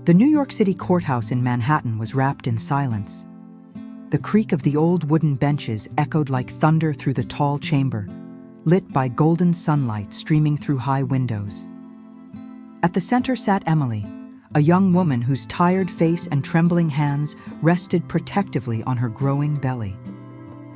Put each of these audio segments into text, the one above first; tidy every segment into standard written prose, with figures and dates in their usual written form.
The New York City courthouse in Manhattan was wrapped in silence. The creak of the old wooden benches echoed like thunder through the tall chamber, lit by golden sunlight streaming through high windows. At the center sat Emily, a young woman whose tired face and trembling hands rested protectively on her growing belly.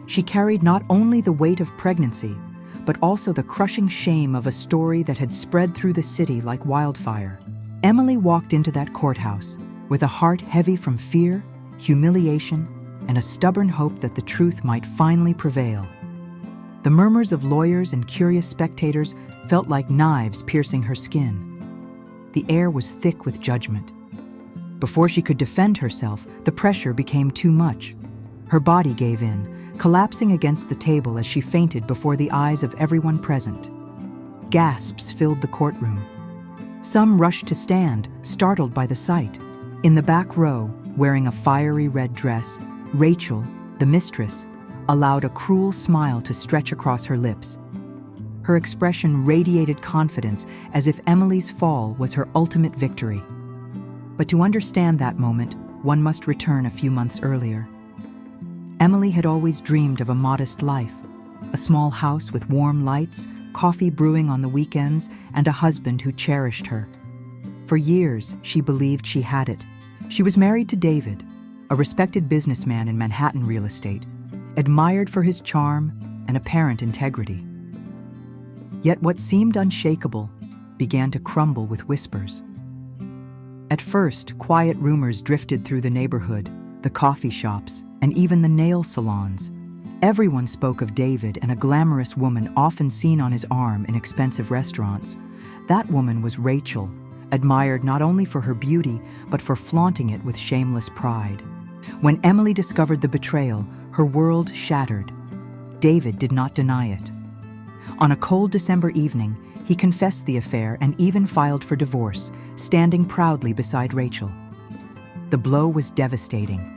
She carried not only the weight of pregnancy, but also the crushing shame of a story that had spread through the city like wildfire. Emily walked into that courthouse with a heart heavy from fear, humiliation, and a stubborn hope that the truth might finally prevail. The murmurs of lawyers and curious spectators felt like knives piercing her skin. The air was thick with judgment. Before she could defend herself, the pressure became too much. Her body gave in, collapsing against the table as she fainted before the eyes of everyone present. Gasps filled the courtroom. Some rushed to stand, startled by the sight. In the back row, wearing a fiery red dress, Rachel, the mistress, allowed a cruel smile to stretch across her lips. Her expression radiated confidence as if Emily's fall was her ultimate victory. But to understand that moment, one must return a few months earlier. Emily had always dreamed of a modest life, a small house with warm lights, coffee brewing on the weekends, and a husband who cherished her. For years, she believed she had it. She was married to David, a respected businessman in Manhattan real estate, admired for his charm and apparent integrity. Yet what seemed unshakable began to crumble with whispers. At first, quiet rumors drifted through the neighborhood, the coffee shops, and even the nail salons. Everyone spoke of David and a glamorous woman often seen on his arm in expensive restaurants. That woman was Rachel, admired not only for her beauty, but for flaunting it with shameless pride. When Emily discovered the betrayal, her world shattered. David did not deny it. On a cold December evening, he confessed the affair and even filed for divorce, standing proudly beside Rachel. The blow was devastating.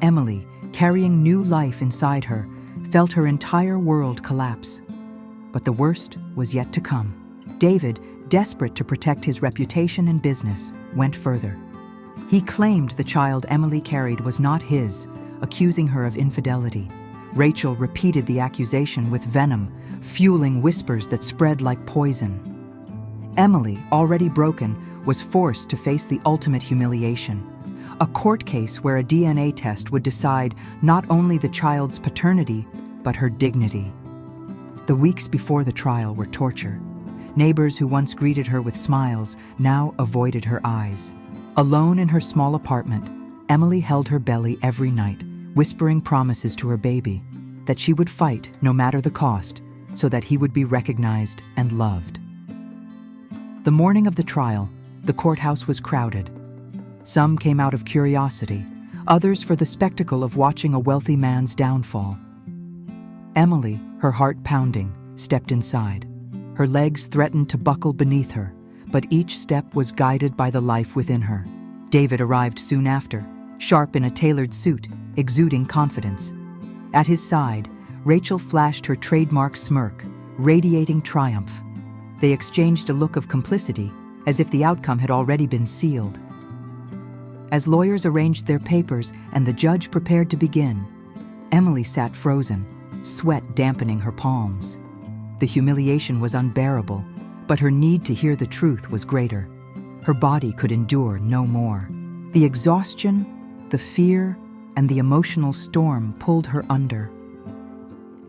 Emily, carrying new life inside her, felt her entire world collapse. But the worst was yet to come. David, desperate to protect his reputation and business, went further. He claimed the child Emily carried was not his, accusing her of infidelity. Rachel repeated the accusation with venom, fueling whispers that spread like poison. Emily, already broken, was forced to face the ultimate humiliation. A court case where a DNA test would decide not only the child's paternity, but her dignity. The weeks before the trial were torture. Neighbors who once greeted her with smiles now avoided her eyes. Alone in her small apartment, Emily held her belly every night, whispering promises to her baby that she would fight no matter the cost so that he would be recognized and loved. The morning of the trial, the courthouse was crowded. Some came out of curiosity, others for the spectacle of watching a wealthy man's downfall. Emily, her heart pounding, stepped inside. Her legs threatened to buckle beneath her, but each step was guided by the life within her. David arrived soon after, sharp in a tailored suit, exuding confidence. At his side, Rachel flashed her trademark smirk, radiating triumph. They exchanged a look of complicity, as if the outcome had already been sealed. As lawyers arranged their papers and the judge prepared to begin, Emily sat frozen, sweat dampening her palms. The humiliation was unbearable, but her need to hear the truth was greater. Her body could endure no more. The exhaustion, the fear, and the emotional storm pulled her under.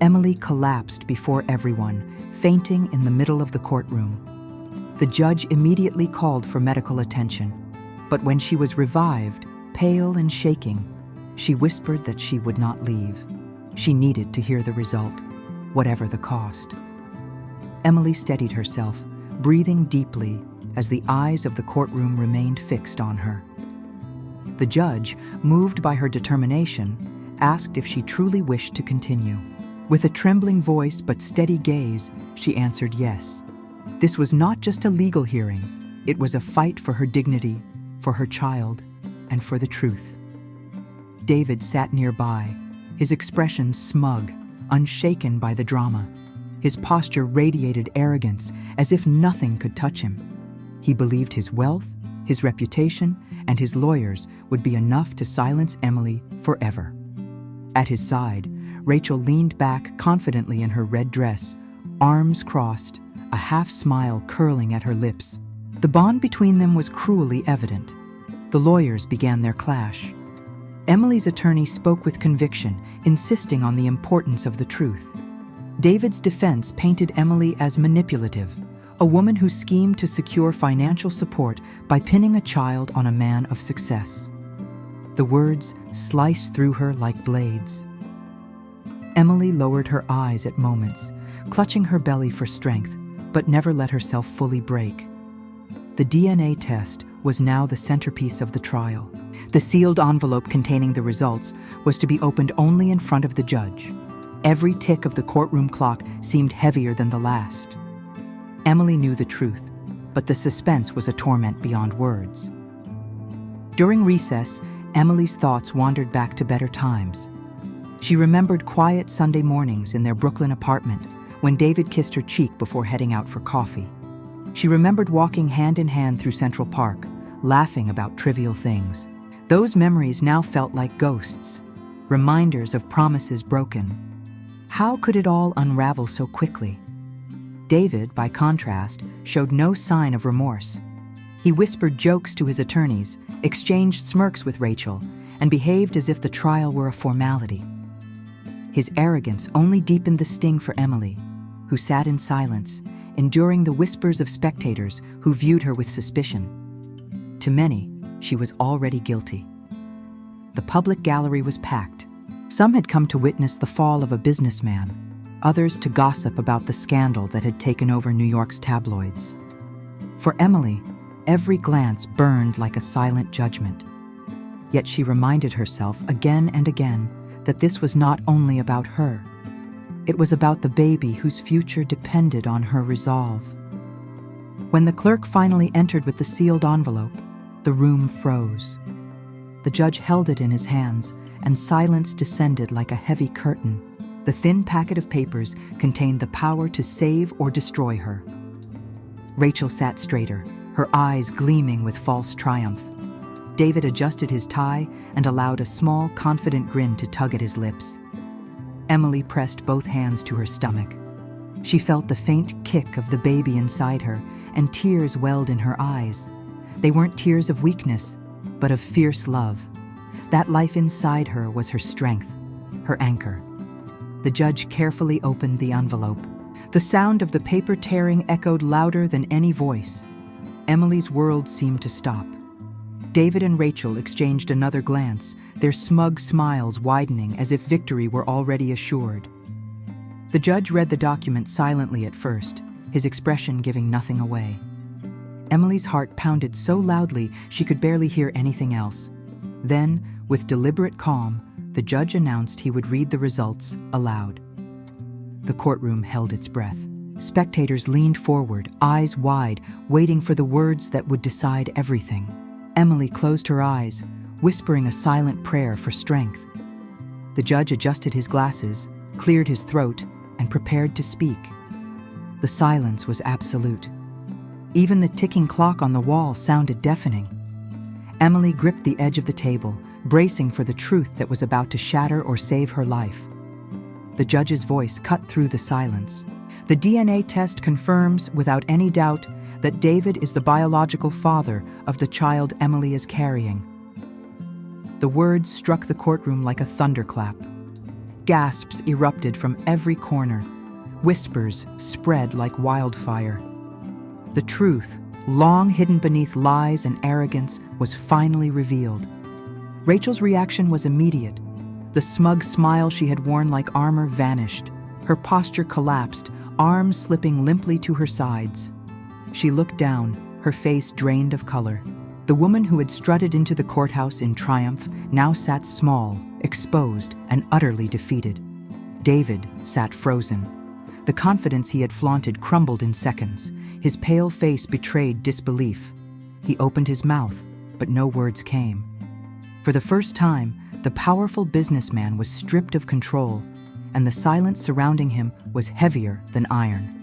Emily collapsed before everyone, fainting in the middle of the courtroom. The judge immediately called for medical attention, but when she was revived, pale and shaking, she whispered that she would not leave. She needed to hear the result, whatever the cost. Emily steadied herself, breathing deeply as the eyes of the courtroom remained fixed on her. The judge, moved by her determination, asked if she truly wished to continue. With a trembling voice but steady gaze, she answered yes. This was not just a legal hearing. It was a fight for her dignity, for her child, and for the truth. David sat nearby, his expression smug, unshaken by the drama. His posture radiated arrogance, as if nothing could touch him. He believed his wealth, His reputation and his lawyers would be enough to silence Emily forever. At his side, Rachel leaned back confidently in her red dress, arms crossed, a half-smile curling at her lips. The bond between them was cruelly evident. The lawyers began their clash. Emily's attorney spoke with conviction, insisting on the importance of the truth. David's defense painted Emily as manipulative, a woman who schemed to secure financial support by pinning a child on a man of success. The words sliced through her like blades. Emily lowered her eyes at moments, clutching her belly for strength, but never let herself fully break. The DNA test was now the centerpiece of the trial. The sealed envelope containing the results was to be opened only in front of the judge. Every tick of the courtroom clock seemed heavier than the last. Emily knew the truth, but the suspense was a torment beyond words. During recess, Emily's thoughts wandered back to better times. She remembered quiet Sunday mornings in their Brooklyn apartment when David kissed her cheek before heading out for coffee. She remembered walking hand in hand through Central Park, laughing about trivial things. Those memories now felt like ghosts, reminders of promises broken. How could it all unravel so quickly? David, by contrast, showed no sign of remorse. He whispered jokes to his attorneys, exchanged smirks with Rachel, and behaved as if the trial were a formality. His arrogance only deepened the sting for Emily, who sat in silence, enduring the whispers of spectators who viewed her with suspicion. To many, she was already guilty. The public gallery was packed. Some had come to witness the fall of a businessman, others to gossip about the scandal that had taken over New York's tabloids. For Emily, every glance burned like a silent judgment. Yet she reminded herself again and again that this was not only about her. It was about the baby whose future depended on her resolve. When the clerk finally entered with the sealed envelope, the room froze. The judge held it in his hands, and silence descended like a heavy curtain. The thin packet of papers contained the power to save or destroy her. Rachel sat straighter, her eyes gleaming with false triumph. David adjusted his tie and allowed a small, confident grin to tug at his lips. Emily pressed both hands to her stomach. She felt the faint kick of the baby inside her, and tears welled in her eyes. They weren't tears of weakness, but of fierce love. That life inside her was her strength, her anchor. The judge carefully opened the envelope. The sound of the paper tearing echoed louder than any voice. Emily's world seemed to stop. David and Rachel exchanged another glance, their smug smiles widening as if victory were already assured. The judge read the document silently at first, his expression giving nothing away. Emily's heart pounded so loudly she could barely hear anything else. Then, with deliberate calm, the judge announced he would read the results aloud. The courtroom held its breath. Spectators leaned forward, eyes wide, waiting for the words that would decide everything. Emily closed her eyes, whispering a silent prayer for strength. The judge adjusted his glasses, cleared his throat, and prepared to speak. The silence was absolute. Even the ticking clock on the wall sounded deafening. Emily gripped the edge of the table, bracing for the truth that was about to shatter or save her life. The judge's voice cut through the silence. The DNA test confirms, without any doubt, that David is the biological father of the child Emily is carrying. The words struck the courtroom like a thunderclap. Gasps erupted from every corner. Whispers spread like wildfire. The truth, long hidden beneath lies and arrogance, was finally revealed. Rachel's reaction was immediate. The smug smile she had worn like armor vanished. Her posture collapsed, arms slipping limply to her sides. She looked down, her face drained of color. The woman who had strutted into the courthouse in triumph now sat small, exposed, and utterly defeated. David sat frozen. The confidence he had flaunted crumbled in seconds. His pale face betrayed disbelief. He opened his mouth, but no words came. For the first time, the powerful businessman was stripped of control, and the silence surrounding him was heavier than iron.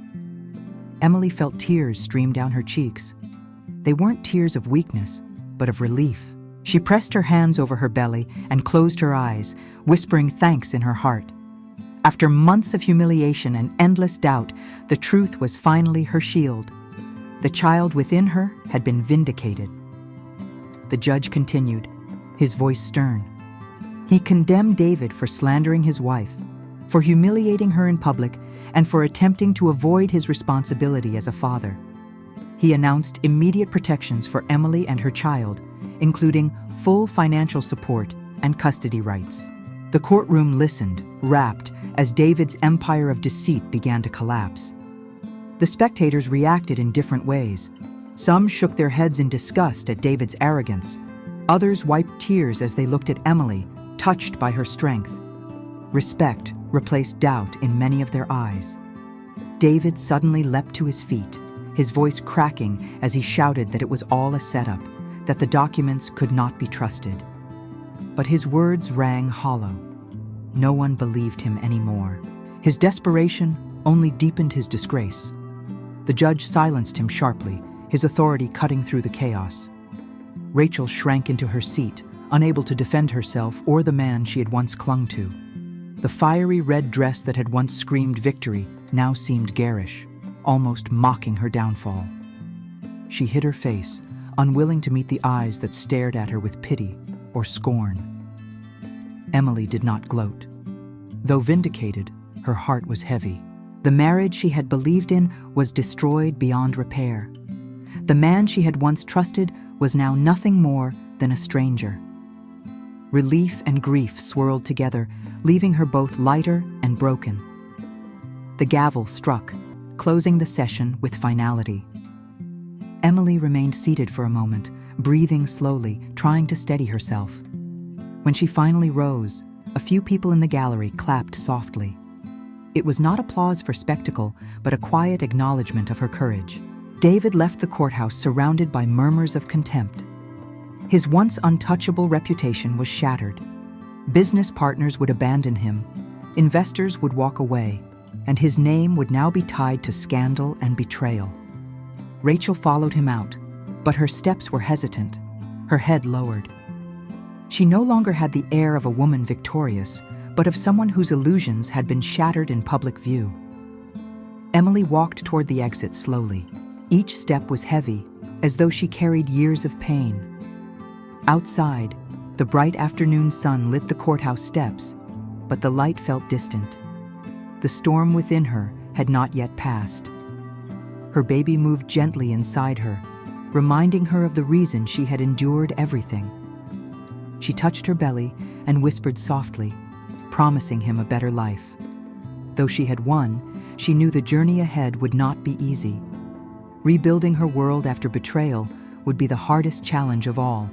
Emily felt tears stream down her cheeks. They weren't tears of weakness, but of relief. She pressed her hands over her belly and closed her eyes, whispering thanks in her heart. After months of humiliation and endless doubt, the truth was finally her shield. The child within her had been vindicated. The judge continued, his voice stern. He condemned David for slandering his wife, for humiliating her in public, and for attempting to avoid his responsibility as a father. He announced immediate protections for Emily and her child, including full financial support and custody rights. The courtroom listened, rapt, as David's empire of deceit began to collapse. The spectators reacted in different ways. Some shook their heads in disgust at David's arrogance. Others wiped tears as they looked at Emily, touched by her strength. Respect replaced doubt in many of their eyes. David suddenly leapt to his feet, his voice cracking as he shouted that it was all a setup, that the documents could not be trusted. But his words rang hollow. No one believed him anymore. His desperation only deepened his disgrace. The judge silenced him sharply, his authority cutting through the chaos. Rachel shrank into her seat, unable to defend herself or the man she had once clung to. The fiery red dress that had once screamed victory now seemed garish, almost mocking her downfall. She hid her face, unwilling to meet the eyes that stared at her with pity or scorn. Emily did not gloat. Though vindicated, her heart was heavy. The marriage she had believed in was destroyed beyond repair. The man she had once trusted was now nothing more than a stranger. Relief and grief swirled together, leaving her both lighter and broken. The gavel struck, closing the session with finality. Emily remained seated for a moment, breathing slowly, trying to steady herself. When she finally rose, a few people in the gallery clapped softly. It was not applause for spectacle, but a quiet acknowledgement of her courage. David left the courthouse surrounded by murmurs of contempt. His once untouchable reputation was shattered. Business partners would abandon him, investors would walk away, and his name would now be tied to scandal and betrayal. Rachel followed him out, but her steps were hesitant, her head lowered. She no longer had the air of a woman victorious, but of someone whose illusions had been shattered in public view. Emily walked toward the exit slowly. Each step was heavy, as though she carried years of pain. Outside, the bright afternoon sun lit the courthouse steps, but the light felt distant. The storm within her had not yet passed. Her baby moved gently inside her, reminding her of the reason she had endured everything. She touched her belly and whispered softly, promising him a better life. Though she had won, she knew the journey ahead would not be easy. Rebuilding her world after betrayal would be the hardest challenge of all.